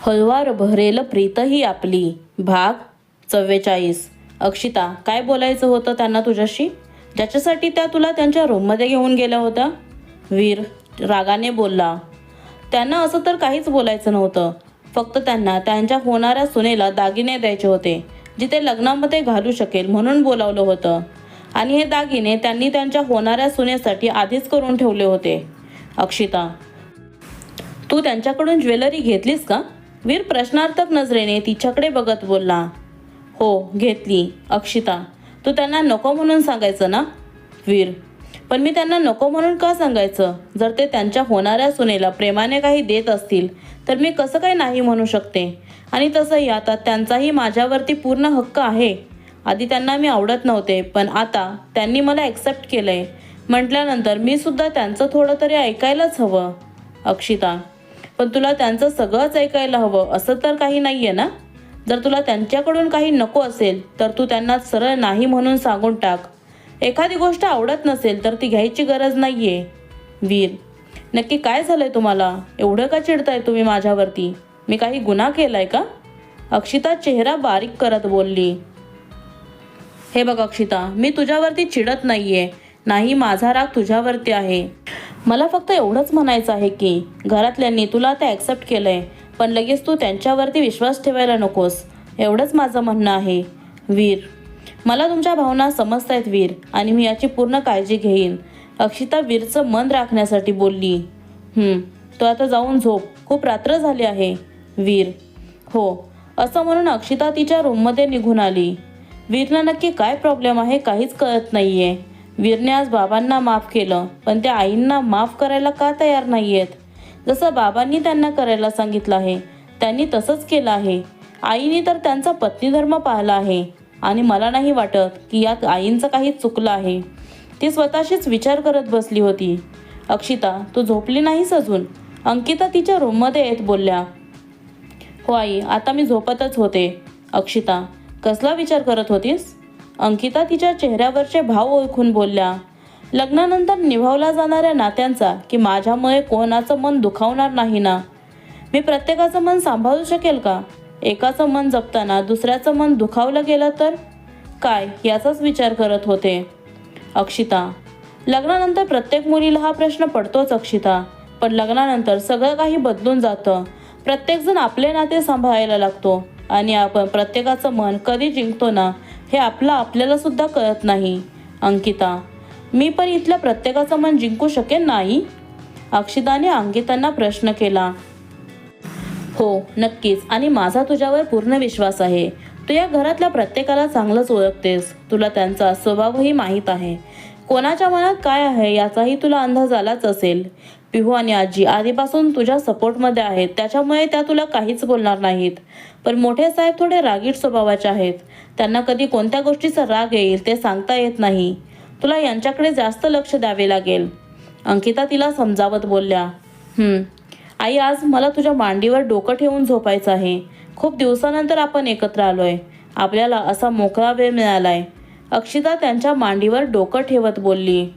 हळुवार भरेल प्रीतही आपली. भाग 44. अक्षिता, काय बोलायचं होतं त्यांना तुझ्याशी, ज्याच्यासाठी त्या तुला त्यांच्या रूममध्ये घेऊन गेल्या होत्या? वीर रागाने बोलला. त्यांना असं तर काहीच बोलायचं नव्हतं. फक्त त्यांना त्यांच्या होणाऱ्या सुनेला दागिने द्यायचे होते, जिथे लग्नामध्ये घालू शकेल म्हणून बोलावलं होतं. आणि हे दागिने त्यांनी त्यांच्या होणाऱ्या सुनेसाठी आधीच करून ठेवले होते. अक्षिता, तू त्यांच्याकडून ज्वेलरी घेतलीस का? वीर प्रश्नार्थक नजरेने तिच्याकडे बघत बोलला. हो, घेतली. अक्षिता, तू त्यांना नको म्हणून सांगायचं ना? वीर, पण मी त्यांना नको म्हणून का सांगायचं? जर ते त्यांच्या होणाऱ्या सुनेला प्रेमाने काही देत असतील तर मी कसं काय नाही म्हणू शकते? आणि तसंही आता त्यांचाही माझ्यावरती पूर्ण हक्क आहे. आधी त्यांना मी आवडत नव्हते, पण आता त्यांनी मला ॲक्सेप्ट केलंय म्हटल्यानंतर मी सुद्धा त्यांचं थोडं तरी ऐकायलाच हवं. अक्षिता, पण तुला त्यांचं सगळंच ऐकायला हवं असं तर काही नाही आहे ना? जर तुला त्यांच्याकडून काही नको असेल तर तू त्यांना सरळ नाही म्हणून सांगून टाक. एखादी गोष्ट आवडत नसेल तर ती घ्यायची गरज नाही आहे. वीर, नक्की काय झालंय तुम्हाला? एवढं का चिडताय तुम्ही माझ्यावरती? मी काही गुन्हा केलाय का? अक्षिता चेहरा बारीक करत बोलली. हे बघ अक्षिता, मी तुझ्यावरती चिडत नाहीये. नाही, माझा राग तुझ्यावरती आहे. मला फक्त एवढंच म्हणायचं आहे की घरातल्यांनी तुला आता ॲक्सेप्ट केलंय, पण लगेच तू त्यांच्यावरती विश्वास ठेवायला नकोस, एवढंच माझं म्हणणं आहे. वीर, मला तुमच्या भावना समजतायत वीर, आणि मी याची पूर्ण काळजी घेईन. अक्षिता वीरचं मन राखण्यासाठी बोलली. तू आता जाऊन झोप, खूप रात्र झाली आहे. वीर, हो, असं म्हणून अक्षिता तिच्या रूममध्ये निघून आली. वीरला नक्की काय प्रॉब्लेम आहे काहीच कळत नाहीये. वीरने आज बाबांना माफ केलं, पण त्या आईंना माफ करायला का तयार नाही आहेत? जसं बाबांनी त्यांना करायला सांगितलं आहे त्यांनी तसंच केलं आहे. आईने तर त्यांचा पत्नीधर्म पाळला आहे, आणि मला नाही वाटत की यात आईंचं काही चुकलं आहे. ती स्वतःशीच विचार करत बसली होती. अक्षिता, तू झोपली नाहीस अजून? अंकिता तिच्या रूममध्ये येत बोलल्या. हो आई, आता मी झोपतच होते. अक्षिता, कसला विचार करत होतीस? अंकिता तिच्या चेहऱ्यावरचे भाव ओळखून बोलल्या. लग्नानंतर निभावला जाणाऱ्या नात्यांचा की माझ्यामुळे कोणाचं मन दुखावणार नाही ना? मी प्रत्येकाचं मन सांभाळू शकेल का? एकाचं मन जपताना दुसऱ्याचं मन दुखावलं गेलं तर काय, याचाच विचार करत होते. अक्षिता, लग्नानंतर प्रत्येक मुलीला हा प्रश्न पडतोच अक्षिता, पण लग्नानंतर सगळं काही बदलून जातं. प्रत्येकजण आपले नाते सांभाळायला लागतो, आणि आपण प्रत्येकाचं मन कधी जिंकतो ना, हे आपल्याला सुद्धा कळत नाही. अंकिता, मी पण इथल्या प्रत्येकाचं मन जिंकू शकेन नाही? अक्षिताने अंकितांना प्रश्न केला. हो, नक्कीच, आणि माझा तुझ्यावर पूर्ण विश्वास आहे. तू या घरातल्या प्रत्येकाला चांगलंच ओळखतेस. तुला त्यांचा स्वभावही माहीत आहे. कोणाच्या मनात काय आहे याचाही तुला अंदाज आलाच असेल. पिहू आणि आजी आधीपासून तुझ्या सपोर्टमध्ये आहेत, त्याच्यामुळे त्या तुला काहीच बोलणार नाहीत. पण मोठे साहेब थोडे रागीट स्वभावाचे आहेत. त्यांना कधी कोणत्या गोष्टीचा राग येईल ते सांगता येत नाही. तुला यांच्याकडे जास्त लक्ष द्यावे लागेल. अंकिता तिला समजावत बोलल्या. आई, आज मला तुझ्या मांडीवर डोकं ठेवून झोपायचं आहे. खूप दिवसानंतर आपण एकत्र आलोय. आपल्याला असा मोकळा वेळ मिळालाय. अक्षिता त्यांच्या मांडीवर डोकं ठेवत बोलली.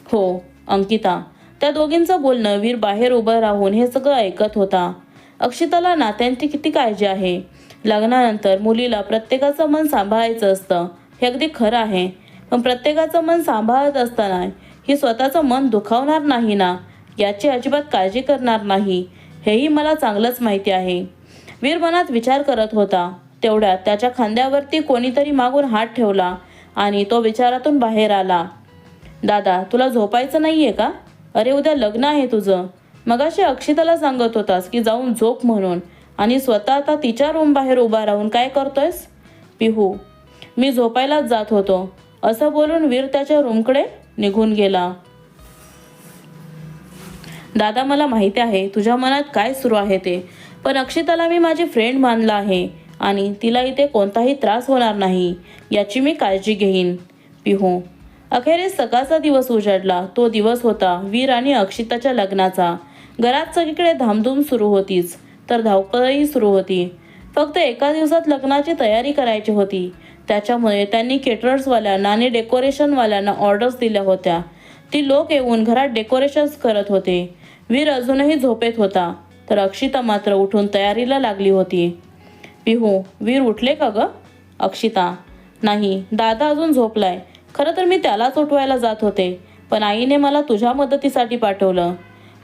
हो, अंकिता. त्या दोघींचं बोलणं वीर बाहेर उभं राहून हे सगळं ऐकत होता. अक्षिताला नात्यांची किती काळजी आहे. लग्नानंतर मुलीला प्रत्येकाचं मन सांभाळायचं असतं, हे अगदी खरं आहे. पण प्रत्येकाचं मन सांभाळत असताना ही स्वतःचं मन दुखावणार नाही ना, याची अजिबात काळजी करणार नाही, हेही मला चांगलंच माहिती आहे. वीर मनात विचार करत होता. तेवढ्यात त्याच्या खांद्यावरती कोणीतरी मागून हात ठेवला, आणि तो विचारातून बाहेर आला. दादा, तुला झोपायचं नाहीये का? अरे, उद्या लग्न आहे तुझं. मगाशी अक्षिताला सांगत होतास की जाऊन झोप म्हणून, आणि स्वतः आता तिच्या रूम बाहेर उभा राहून काय करतोयस? पिहू, मी झोपायलाच जात होतो, असं बोलून वीर त्याच्या रूमकडे निघून गेला. दादा, मला माहिती आहे तुझ्या मनात काय सुरू आहे ते, पण अक्षिताला मी माझी फ्रेंड मानलं आहे, आणि तिला इथे कोणताही त्रास होणार नाही याची मी काळजी घेईन. पिहू, अखेरीस सकाळचा दिवस उजाडला. तो दिवस होता वीर आणि अक्षिताच्या लग्नाचा. घरात सगळीकडे धामधूम सुरू होतीच, तर धावपळही सुरू होती. फक्त एका दिवसात लग्नाची तयारी करायची होती. त्याच्यामुळे त्यांनी केटरर्सवाल्यांना आणि डेकोरेशनवाल्यांना ऑर्डर्स दिल्या होत्या. ती लोक येऊन घरात डेकोरेशन्स करत होते. वीर अजूनही झोपेत होता, तर अक्षिता मात्र उठून तयारीला लागली होती. पिहू, वीर उठले का ग? अक्षिता, नाही, दादा अजून झोपलाय. खरं तर मी त्यालाच उठवायला जात होते, पण आईने मला तुझ्या मदतीसाठी पाठवलं,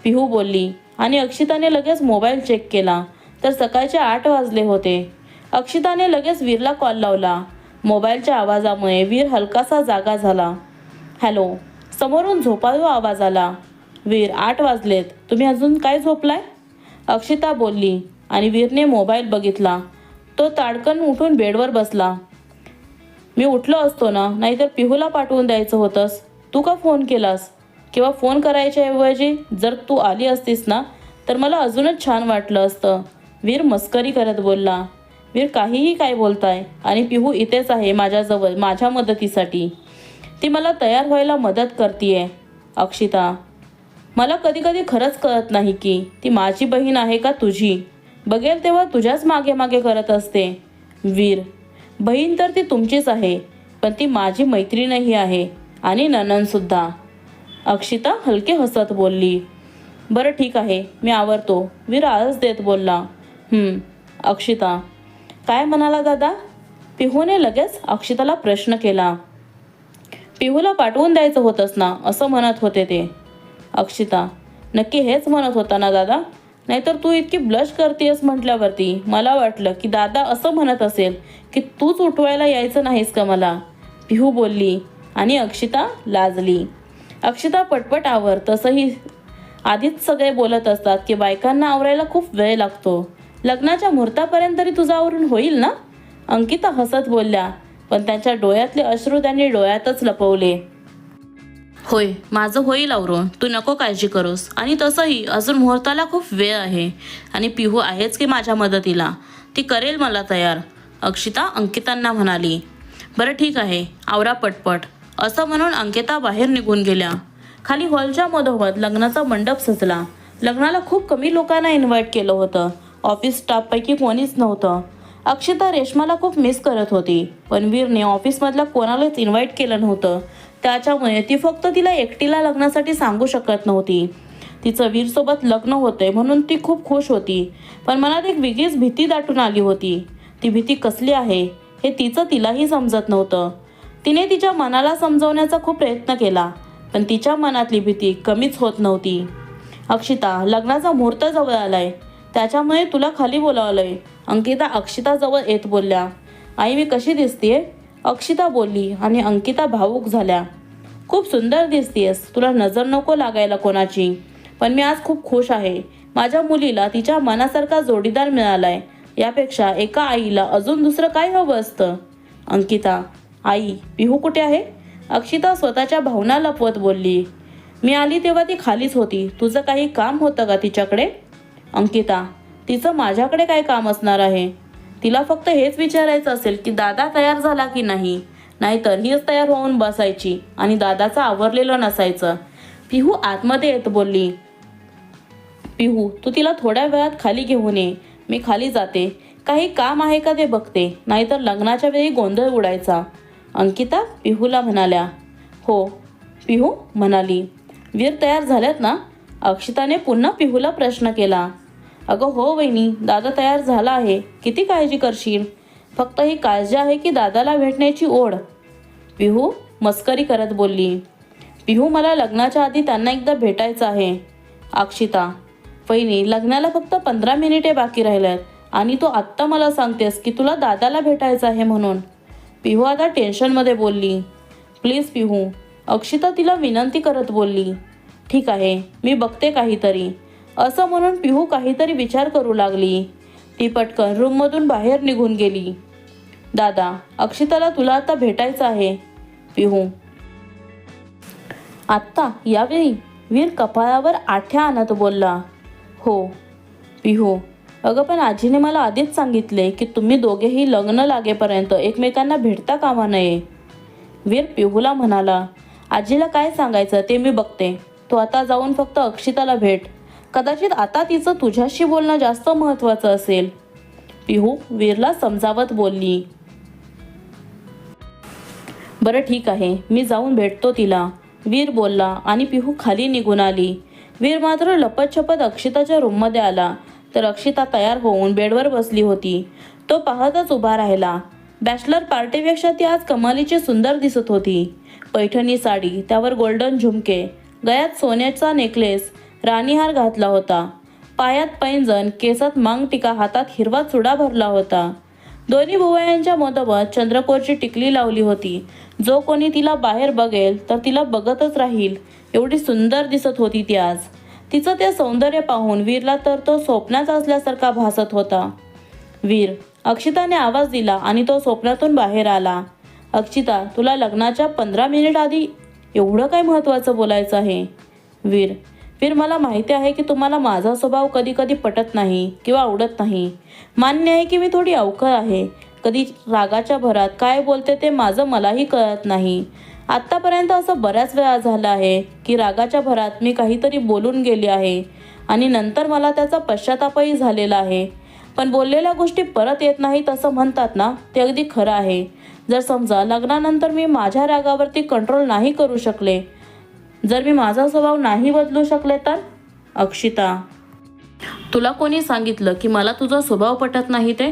पिहू बोलली. आणि अक्षिताने लगेच मोबाईल चेक केला, तर सकाळचे 8 वाजले होते. अक्षिताने लगेच वीरला कॉल लावला. मोबाईलच्या आवाजामुळे वीर हलकासा जागा झाला. हॅलो, समोरून झोपाळू आवाज आला. वीर, 8 वाजलेत, तुम्ही अजून काय झोपलाय? अक्षिता बोलली आणि वीरने मोबाईल बघितला. तो ताडकन उठून बेडवर बसला. मी उठलो असतो ना, नाहीतर पिहूला पाठवून द्यायचं होतंस. तू का फोन केलास? किंवा फोन करायच्या ऐवजी जर तू आली असतीस ना, तर मला अजूनच छान वाटलं असतं, वीर मस्करी करत बोलला. वीर, काहीही काय बोलताय? आणि पिहू इथेच आहे माझ्याजवळ माझ्या मदतीसाठी. ती मला तयार व्हायला मदत करतीये. अक्षिता, मला कधी कधी खरंच कळत नाही की ती माझी बहीण आहे का तुझी. बघेल तेव्हा तुझ्याच मागे मागे करत असते. वीर, बहीण तर ती तुमचीच आहे, पण ती माझी मैत्रीणही आहे आणि नणंदसुद्धा. अक्षिता हलके हसत बोलली. बरं ठीक आहे, मी आवरतो, वीर आळस देत बोलला. अक्षिता, काय म्हणाला दादा? पिहूने लगेच अक्षिताला प्रश्न केला. पिहूला पाठवून द्यायचं होतंस ना, असं म्हणत होते ते. अक्षिता, नक्की हेच म्हणत होता ना दादा? नाहीतर तू इतकी ब्लश करतेस म्हटल्यावरती मला वाटलं की दादा असं म्हणत असेल की तूच उठवायला यायचं नाहीस का मला, पिहू बोलली. आणि अक्षिता लाजली. अक्षिता, पटपट आवर. तसंही आधीच सगळे बोलत असतात की बायकांना आवरायला खूप वेळ लागतो. लग्नाच्या मुहूर्तापर्यंत तरी तुझं आवरून होईल ना? अंकिता हसत बोलल्या, पण त्यांच्या डोळ्यातले अश्रू त्यांनी डोळ्यातच लपवले. होय, माझं होईल आवरून, तू नको काळजी करूस. आणि तसंही अजून मुहूर्ताला खूप वेळ आहे. आणि पिहू आहेच की माझ्या मदतीला, ती करेल मला तयार, अक्षिता अंकितांना म्हणाली. बरं ठीक आहे, आवरा पटपट, असं म्हणून अंकिता बाहेर निघून गेल्या. खाली हॉलच्या मधोमध लग्नाचा मंडप सजला. लग्नाला खूप कमी लोकांना इन्व्हाइट केलं होतं. ऑफिस स्टाफपैकी कोणीच नव्हतं. अक्षिता रेश्माला खूप मिस करत होती, पण वीरने ऑफिसमधल्या कोणालाच इन्व्हाइट केलं नव्हतं. त्याच्यामुळे ती फक्त तिला एकटीला लग्नासाठी सांगू शकत नव्हती. तिचं वीरसोबत लग्न होतंय म्हणून ती खूप खुश होती, पण मनात एक वेगळीच भीती दाटून आली होती. ती भीती कसली आहे हे तिलाही समजत नव्हतं. तिने तिच्या मनाला समजवण्याचा खूप प्रयत्न केला, पण तिच्या मनातली भीती कमीच होत नव्हती. अक्षिता, लग्नाचा मुहूर्त जवळ आलाय, त्याच्यामुळे तुला खाली बोलावलंय, अंकिता अक्षिताजवळ येत बोलल्या. आई, मी कशी दिसतेय? अक्षिता बोलली आणि अंकिता भावूक झाल्या. खूप सुंदर दिसतेस, तुला नजर नको लागायला कोणाची. पण मी आज खूप खुश आहे. माझ्या मुलीला तिच्या मनासारखा जोडीदार मिळालाय. यापेक्षा एका आईला अजून दुसरं काय हवं असतं? अंकिता, आई, पिहू कुठे आहे? अक्षिता स्वतःच्या भावना लपवत बोलली. मी आली तेव्हा ती खालीच होती. तुझं काही काम होतं का तिच्याकडे? अंकिता, तिचं माझ्याकडे काय काम असणार आहे? तिला फक्त हेच विचारायचं असेल की दादा तयार झाला की नाही, नाहीतर हीच तयार होऊन बसायची आणि दादाचं आवरलेलं नसायचं. पिहू आतमध्ये येत बोलली. पिहू, तू तिला थोड्या वेळात खाली घेऊन ये, मी खाली जाते. काही काम आहे का ते बघते, नाहीतर लग्नाच्या वेळी गोंधळ उडायचा. अंकिता पिहूला म्हणाल्या. हो, पिहू म्हणाली. वीर तयार झाल्यात ना? अक्षिताने पुन्हा पिहूला प्रश्न केला. अगं हो वहिनी, दादा तयार झाला आहे. किती काळजी करशील? फक्त ही काळजी आहे की दादाला भेटण्याची ओढ, पिहू मस्करी करत बोलली. पिहू, मला लग्नाच्या आधी त्यांना एकदा भेटायचं आहे. अक्षिता, वहिनी, लग्नाला फक्त 15 मिनिटे बाकी राहिल्यात आणि तू आत्ता मला सांगतेस की तुला दादाला भेटायचं आहे म्हणून. पिहू आता टेन्शनमध्ये बोलली. प्लीज पिहू, अक्षिता तिला विनंती करत बोलली. ठीक आहे, मी बघते काहीतरी, असं म्हणून पिहू काहीतरी विचार करू लागली. ती पटकन रूममधून बाहेर निघून गेली. दादा, अक्षिताला तुला आता भेटायचं आहे. पिहू, आत्ता यावेळी? वीर कपाळावर आठ्या आणत बोलला. हो. पिहू, अगं पण आजीने मला आधीच सांगितले की तुम्ही दोघेही लग्न लागेपर्यंत एकमेकांना भेटता कामा नये. वीर पिहूला म्हणाला. आजीला काय सांगायचं ते मी बघते, तू आता जाऊन फक्त अक्षिताला भेट. कदाचित आता तिचं तुझ्याशी बोलणं जास्त महत्त्वाचं असेल, पिहू वीरला समजावत बोलली. बरं ठीक आहे, मी जाऊन भेटतो तिला, वीर बोलला आणि पिहू खाली निघून आली. वीर मात्र लपतछपत अक्षिताच्या रूममध्ये आला तर अक्षिता तयार होऊन बेडवर बसली होती. तो पाहतच उभा राहिला. बॅचलर पार्टीपेक्षा ती आज कमालीची सुंदर दिसत होती. पैठणी साडी, त्यावर गोल्डन झुमके, गळ्यात सोन्याचा नेकलेस, राणीहार घातला होता, पायात पैंजण, केसात मांगटिका, हातात हिरवा चुडा भरला होता. दोन्ही भुवयांच्या मधोमध चंद्रकोरची टिकली लावली होती. जो कोणी तिला बाहेर बघेल तर तिला बघतच राहील एवढी सुंदर दिसत होती ती आज. तिचं ते सौंदर्य पाहून वीरला तर तो स्वप्नात असल्यासारखा भासत होता. वीर, अक्षिताने आवाज दिला आणि तो स्वप्नातून बाहेर आला. अक्षिता, तुला लग्नाच्या 15 मिनिट आधी एवढं काय महत्त्वाचं बोलायचं आहे? वीर, मला माहिती आहे की तुम्हाला माझा स्वभाव कधी कधी पटत नाही किंवा आवडत नाही. मान्य आहे की मी थोडी अवखळ आहे. कधी रागाच्या भरात काय बोलते ते माझं मलाही कळत नाही. आत्तापर्यंत असं बऱ्याच वेळा झालं आहे की रागाच्या भरात मी काहीतरी बोलून गेली आहे आणि नंतर मला त्याचा पश्चातापही झालेला आहे. पण बोललेल्या गोष्टी परत येत नाहीत असं म्हणतात ना, ते अगदी खरं आहे. जर समजा लग्नानंतर मी माझ्या रागावरती कंट्रोल नाही करू शकले, जर मी माझा स्वभाव नाही बदलू शकले तर? अक्षिता, तुला कोणी सांगितलं की मला तुझा स्वभाव पटत नाही ते?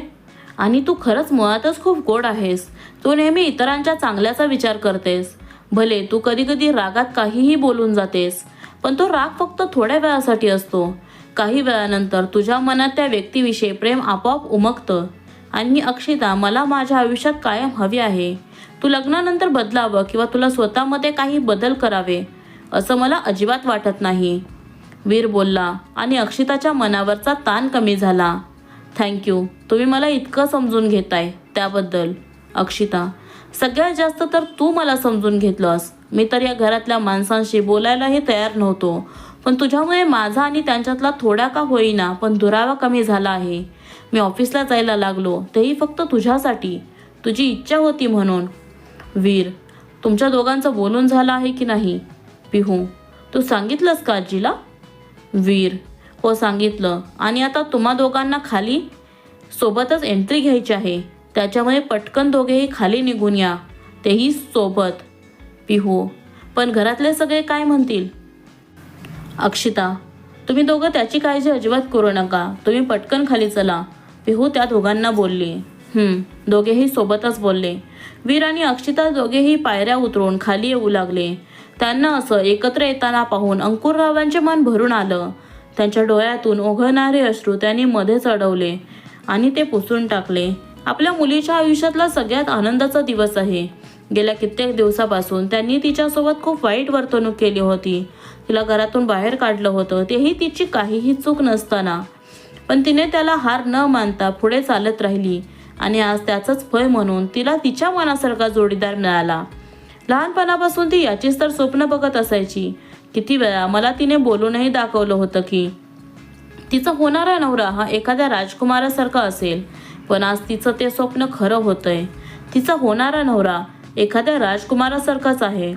आणि तू खरंच मुळातच खूप गोड आहेस. तू नेहमी इतरांच्या चांगल्याचा विचार करतेस. भले तू कधी कधी रागात काहीही बोलून जातेस, पण तो राग फक्त थोड्या वेळासाठी असतो. काही वेळानंतर तुझ्या मनात त्या व्यक्तीविषयी प्रेम आपोआप उमगतं. आणि अक्षिता, मला माझ्या आयुष्यात कायम हवी आहे. तू लग्नानंतर बदलावं किंवा तुला स्वतःमध्ये काही बदल करावे असं मला अजिबात वाटत नाही. वीर बोलला आणि अक्षिताच्या मनावरचा ताण कमी झाला. थँक्यू, तुम्ही मला इतकं समजून घेताय त्याबद्दल. अक्षिता, सगळ्यात जास्त तर तू मला समजून घेतलंस. मी तर या घरातल्या माणसांशी बोलायलाही तयार नव्हतो, पण तुझ्यामुळे माझा आणि त्यांच्यातला थोडा का होईना पण दुरावा कमी झाला आहे. मी ऑफिसला जायला लागलो तेही फक्त तुझ्यासाठी, तुझी इच्छा होती म्हणून. वीर, तुमच्या दोघांचं बोलून झालं आहे की नाही? पिहू, तू सांगितलंस का आजीला? वीर, हो सांगितलं. आणि आता तुम्हा दोघांना खाली सोबतच एंट्री घ्यायची आहे. त्याच्यामुळे पटकन दोघेही खाली निघून या, तेही सोबत. पिहू, पण घरातले सगळे काय म्हणतील? अक्षिता, तुम्ही दोघं त्याची काळजी अजिबात करू नका. तुम्ही पटकन खाली चला. पिहू त्या दोघांना बोलली. दोघेही सोबतच बोलले. वीर आणि अक्षिता दोघेही पायऱ्या उतरून खाली येऊ लागले. त्यांना असं एकत्र येताना पाहून अंकुररावांचे मन भरून आलं. त्यांच्या डोळ्यातून ओघळणारे अश्रू त्यांनी मध्येच अडवले आणि ते पुसून टाकले. आपल्या मुलीच्या आयुष्यातला सगळ्यात आनंदाचा दिवस आहे. गेल्या कित्येक दिवसापासून त्यांनी तिच्यासोबत खूप वाईट वर्तणूक केली होती. तिला घरातून बाहेर काढलं होतं, तेही तिची काहीही चूक नसताना. पण तिने त्याला हार न मानता पुढे चालत राहिली आणि आज त्याचंच फळ म्हणून तिला तिच्या मनासारखा जोडीदार मिळाला. लहानपणापासून ती याचीच तर स्वप्न बघत असायची. किती वेळा मला तिने बोलूनही दाखवलं होतं की तिचा होणारा नवरा हा एखाद्या राजकुमारासारखा असेल. पण आज तिचं ते स्वप्न खरं होतंय. तिचा होणारा नवरा एखाद्या राजकुमारासारखाच आहे.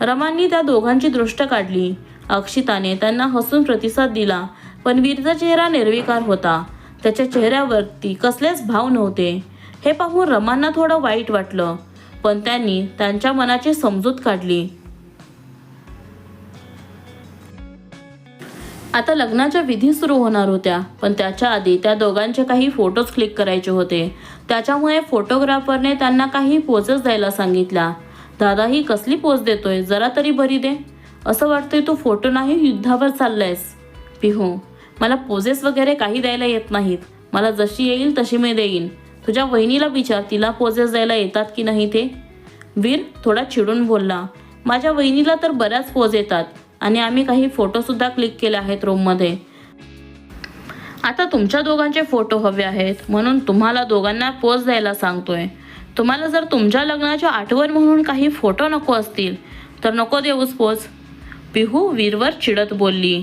रमांनी त्या दोघांची दृष्ट काढली. अक्षिताने त्यांना हसून प्रतिसाद दिला, पण वीरचा चेहरा निर्विकार होता. त्याच्या चेहऱ्यावरती कसलेच भाव नव्हते. हे पाहून रमांना थोडं वाईट वाटलं, पण त्यांनी त्यांच्या मनाची समजूत काढली. आता लग्नाच्या विधी सुरू होणार होत्या, पण त्याच्या आधी त्या दोघांचे काही फोटोज क्लिक करायचे होते. त्याच्यामुळे फोटोग्राफरने त्यांना काही पोजेस द्यायला सांगितल्या. दादा, ही कसली पोज देतोय? जरा तरी बरी दे. असं वाटतंय तू फोटो नाही युद्धावर चाललायस. पिहू, मला पोजेस वगैरे काही द्यायला येत नाहीत. मला जशी येईल तशी मी देईन. तुझ्या वहिनीला विचार, तिला पोजेस द्यायला येतात की नाही ते. वीर थोडा चिडून बोलला. माझ्या वहिनीला तर बऱ्याच पोज येतात आणि आम्ही काही फोटोसुद्धा क्लिक केले आहेत रूममध्ये. आता तुमच्या दोघांचे फोटो हवे आहेत म्हणून तुम्हाला दोघांना पोज द्यायला सांगतोय. तुम्हाला जर तुमच्या लग्नाची आठवण म्हणून काही फोटो नको असतील तर नको देऊस पोज. पिहू वीरवर चिडत बोलली.